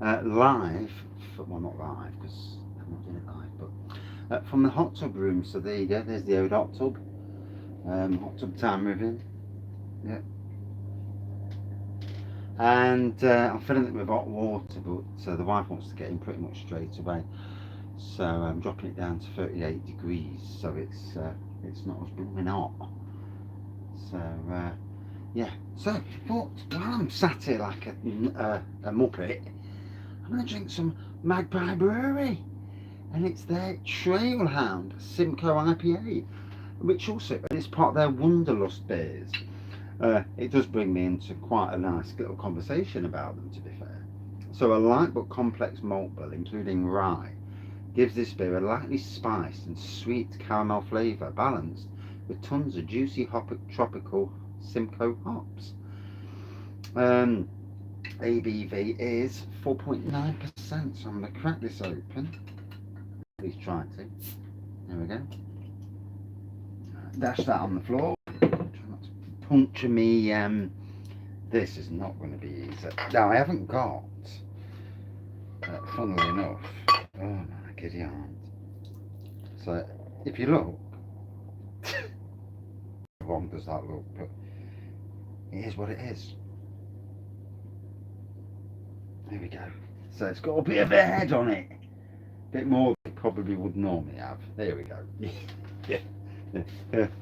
live, well not live because I'm not doing it live, but from the hot tub room. So there you go, there's the old hot tub time review. Yeah. And I'm filling it with hot water, but the wife wants to get in pretty much straight away. So I'm dropping it down to 38 degrees, so it's not as blooming hot. So yeah. So but while I'm sat here like a muppet, I'm gonna drink some Magpie Brewery, and it's their Trailhound Simcoe IPA, which also and it's part of their Wonderlust beers. It does bring me into quite a nice little conversation about them, to be fair. So a light but complex malt bill, including rye, gives this beer a lightly spiced and sweet caramel flavour, balanced with tons of juicy tropical Simcoe hops. Um, ABV is 4.9%, so I'm going to crack this open. At least try to. There we go. Dash that on the floor. Try not to puncture me. This is not going to be easy. Now, I haven't got, funnily enough, oh my giddy aunt. So, if you look, how wrong does that look? But it is what it is. There we go. So it's got a bit of a head on it. A bit more than it probably would normally have. There we go. Yeah.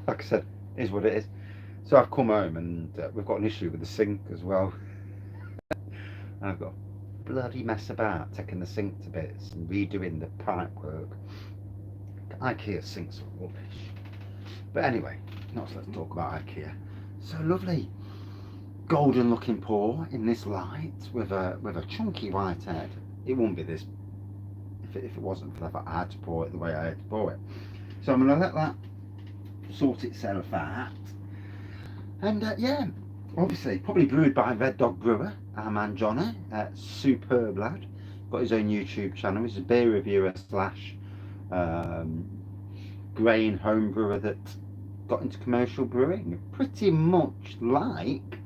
Like I said, it is what it is. So I've come home and we've got an issue with the sink as well. I've got a bloody mess about taking the sink to bits and redoing the pipe work. IKEA sinks are rubbish. But anyway, let's talk about IKEA. So lovely. Golden looking pour in this light with a chunky white head. It wouldn't be this if it wasn't for the fact I had to pour it the way I had to pour it. So I'm going to let that sort itself out. And yeah, obviously probably brewed by Red Dog Brewer, our man Johnny, superb lad. Got his own YouTube channel. He's a beer reviewer slash grain home brewer that got into commercial brewing, pretty much like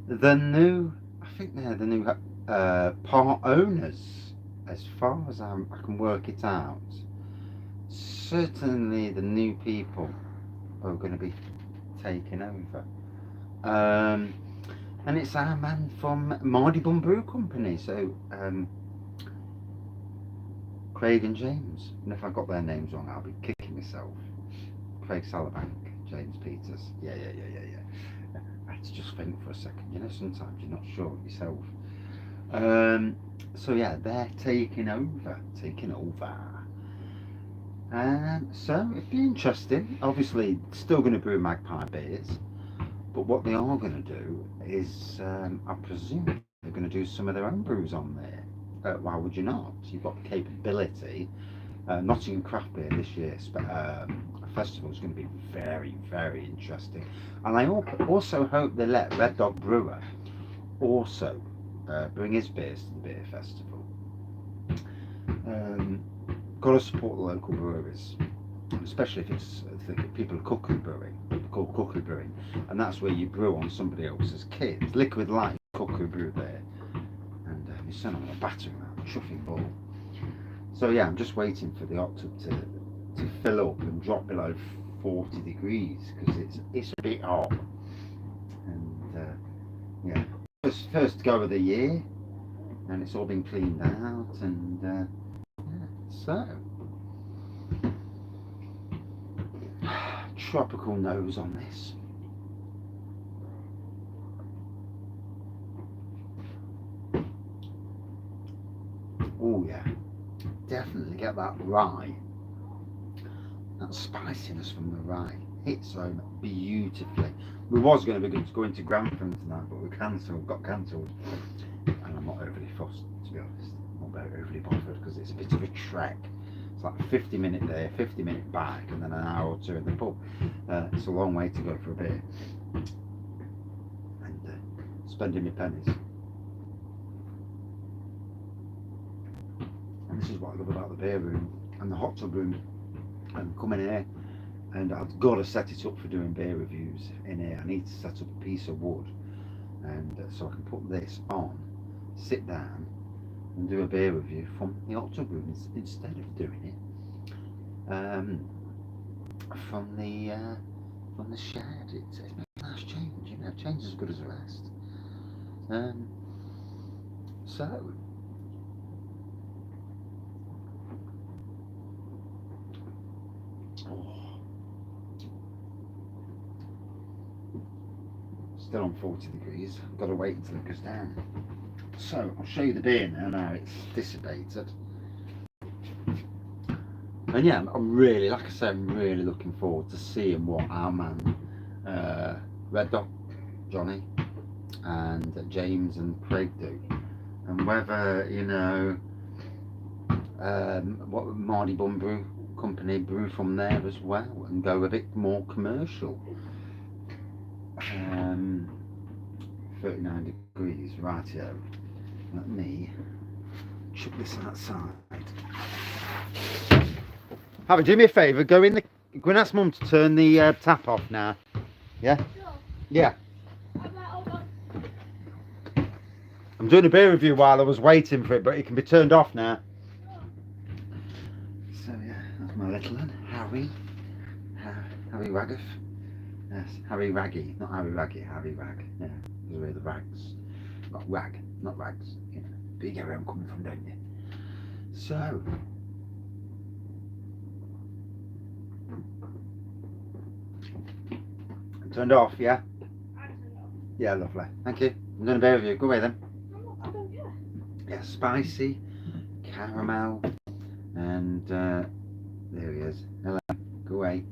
the new, I think they're the new part owners, as far as I can work it out. Certainly the new people are going to be taking over. And it's our man from Mardy Brew Company, so Craig and James. And if I got their names wrong, I'll be kicking myself. Craig Salabank, James Peters. Yeah. I had to just think for a second. You know, sometimes you're not sure yourself. So yeah, they're taking over. So it'd be interesting. Obviously, still going to brew Magpie beers, but what they are going to do is, I presume, they're going to do some of their own brews on there. Why would you not? You've got the capability. Nottingham Craft Beer this year festival is going to be very, very interesting. And I also hope they let Red Dog Brewer also bring his beers to the beer festival. Got to support the local breweries, especially if it's if people are cookery brewing, called cookery brewing, and that's where you brew on somebody else's kit. Liquid Light cookery brew there, and my son on a battering ram, chuffing ball. So yeah, I'm just waiting for the hot tub to fill up and drop below 40 degrees because it's a bit hot. And yeah, first go of the year, and it's all been cleaned out, and yeah, so tropical nose on this. Oh yeah, definitely get that rye. That spiciness from the rye hits home beautifully. We was going to be going to Grantham tonight, but we got cancelled. And I'm not overly fussed, to be honest. I'm not overly bothered because it's a bit of a trek. It's like a 50-minute there, 50-minute back, and then an hour or two in the pub. It's a long way to go for a beer. And spending my pennies. And this is what I love about the beer room and the hot tub room. And coming here, and I've got to set it up for doing beer reviews in here. I need to set up a piece of wood, and so I can put this on sit down and do a beer review from the hot tub room instead of doing it from the shed. It's made a nice change, you know. Change is as good as the rest. So still on 40 degrees. I've got to wait until it goes down. So I'll show you the beer now it's dissipated. And yeah, I'm really, like I said, I'm really looking forward to seeing what our man Red Dog Johnny and James and Craig do, and whether, you know, what Mardy Bun Brew Company brew from there as well and go a bit more commercial. 39 degrees, rightio. Let me chuck this outside. Have do me a favour, go and ask Mum to turn the tap off now. Yeah? Sure. Yeah. I'm doing a beer review while I was waiting for it, but it can be turned off now. Sure. So yeah, that's my little one, Harry. Harry Wraggy. Yes, Harry Wraggy, not Harry Wraggy, Harry Rag. Yeah, those are the rags. Not rag, not rags. You know, but you get where I'm coming from, don't you? So. Turned off, yeah? Yeah, lovely. Thank you. I'm doing a beer review. Go away then. Yeah, spicy, caramel, and there he is. Hello. Go away.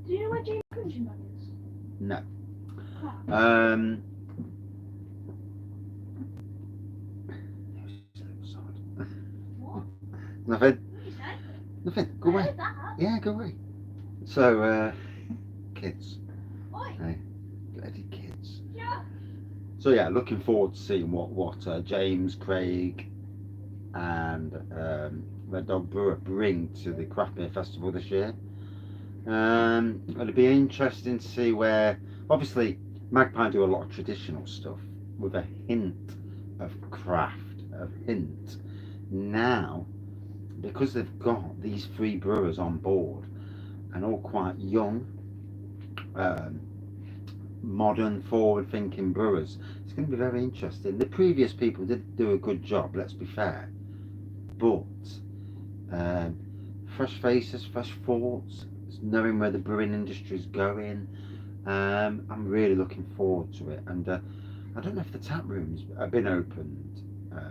Do you know where James Country Man is? No. What? Nothing. What you said? Nothing. Go away. Yeah, go away. So, kids. Oi. Hey, bloody kids. Yeah. So yeah, looking forward to seeing what James, Craig, and Red Dog Brewer bring to the Craft Beer Festival this year. It'll be interesting to see where, obviously, Magpie do a lot of traditional stuff with a hint of craft, a hint. Now, because they've got these 3 brewers on board and all quite young, modern, forward-thinking brewers, it's going to be very interesting. The previous people did do a good job, let's be fair, but fresh faces, fresh thoughts, knowing where the brewing industry is going. I'm really looking forward to it, and I don't know if the tap rooms have been opened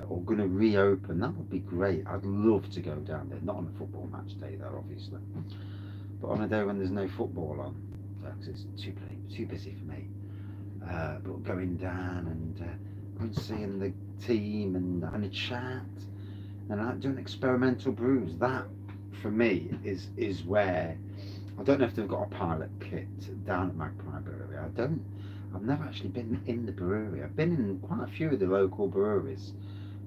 or going to reopen. That would be great. I'd love to go down there, not on a football match day though, obviously, but on a day when there's no football on, because it's too busy for me. But going down and going seeing the team and having a chat and doing experimental brews, that for me is where, I don't know if they've got a pilot kit down at Magpie Brewery. I've never actually been in the brewery. I've been in quite a few of the local breweries.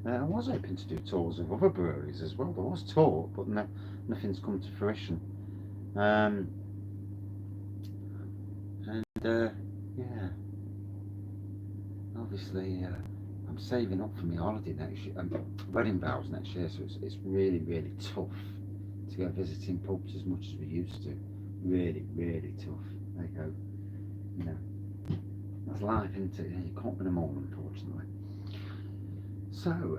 I was hoping to do tours of other breweries as well. There was talk, but nothing's come to fruition. Yeah, obviously I'm saving up for my holiday next year, wedding vows next year, so it's really, really tough to go visiting pubs as much as we used to. Really, really tough. There you go. You know, that's life, isn't it? You can't win them all, unfortunately. So,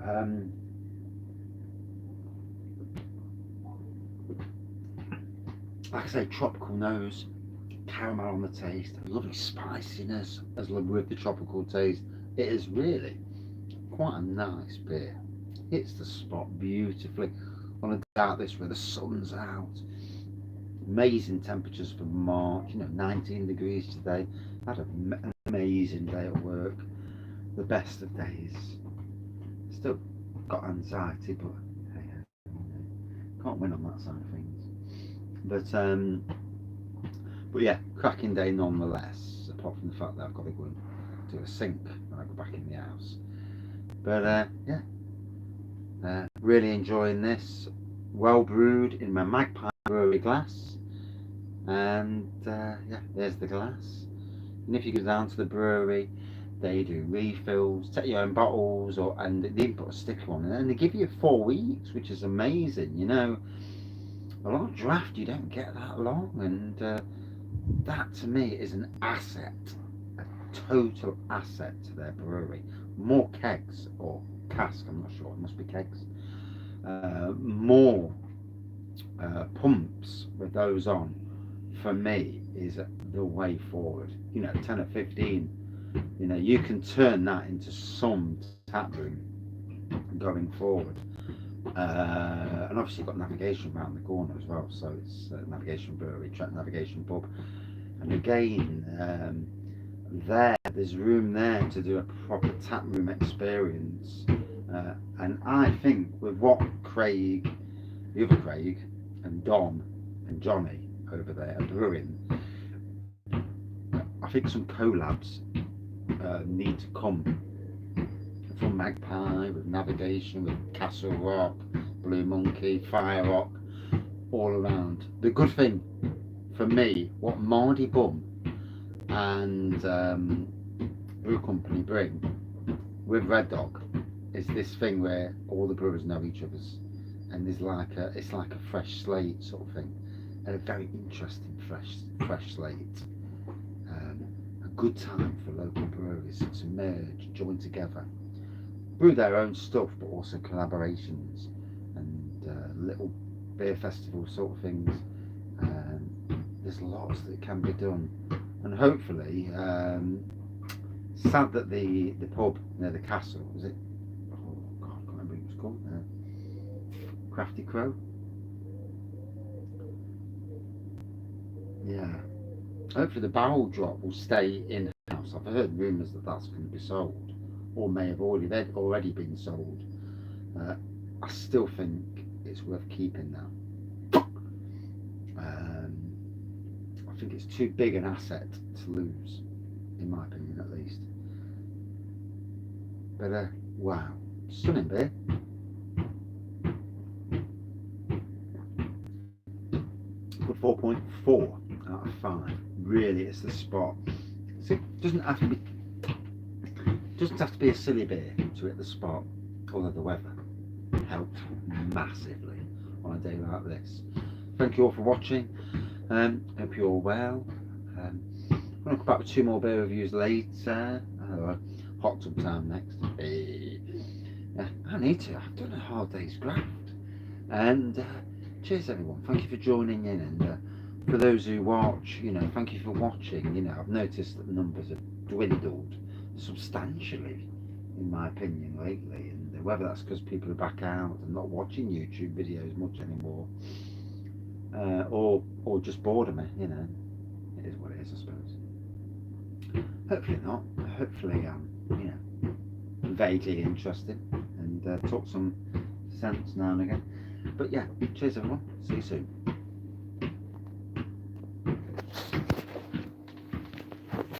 like I say, tropical nose, caramel on the taste, lovely spiciness as with the tropical taste. It is really quite a nice beer. Hits the spot beautifully on a day like this where the sun's out. Amazing temperatures for March, you know, 19 degrees today. Had an amazing day at work, the best of days. Still got anxiety, but hey, can't win on that side of things. But yeah, cracking day nonetheless, apart from the fact that I've got to go and do a sink when I go back in the house. But yeah, really enjoying this. Well brewed in my Magpie Brewery glass. And yeah, there's the glass. And if you go down to the brewery, They do refills, take your own bottles, and they even put a sticker on it, and they give you 4 weeks, which is amazing. You know, a lot of draft you don't get that long, and that to me is an asset, a total asset to their brewery. More kegs or cask, I'm not sure, it must be kegs. More pumps with those on, for me, is the way forward. You know, 10 or 15, you know, you can turn that into some tap room going forward. And obviously you've got navigation around the corner as well, so it's navigation brewery, navigation pub, and again, there's room there to do a proper tap room experience. And I think with what Craig, the other Craig, and Don and Johnny over there are brewing, I think some collabs need to come from Magpie, with navigation, with Castle Rock, Blue Monkey, Fire Rock, all around. The good thing for me, what Mardy Bum and Brew Company bring with Red Dog, is this thing where all the brewers know each other's, and there's it's like a fresh slate sort of thing, and a very interesting fresh slate. A good time for local breweries to merge, join together, brew their own stuff, but also collaborations and little beer festival sort of things. There's lots that can be done, and hopefully, sad that the pub near the castle, was it? Oh God, I can't remember what it was called now. Crafty Crow. Yeah. Hopefully the barrel drop will stay in house. I've heard rumours that that's going to be sold, or may have already been sold. I still think it's worth keeping that. I think it's too big an asset to lose, in my opinion at least. But wow, stunning beer. Good 4.4 out of 5. Really, it's the spot. So it doesn't have to be a silly beer to hit the spot, although the weather helped massively on a day like this. Thank you all for watching. Hope you're all well. I'm going to come back with 2 more beer reviews later. Hot tub time next. I need to. I've done a hard day's graft. And cheers everyone. Thank you for joining in, and for those who watch, you know, thank you for watching. You know, I've noticed that the numbers have dwindled substantially, in my opinion, lately, and whether that's because people are back out and not watching YouTube videos much anymore, or just boredom, you know, it is what it is, I suppose. Hopefully not. Hopefully, you know, vaguely interesting and talk some sense now and again. But yeah, cheers everyone. See you soon.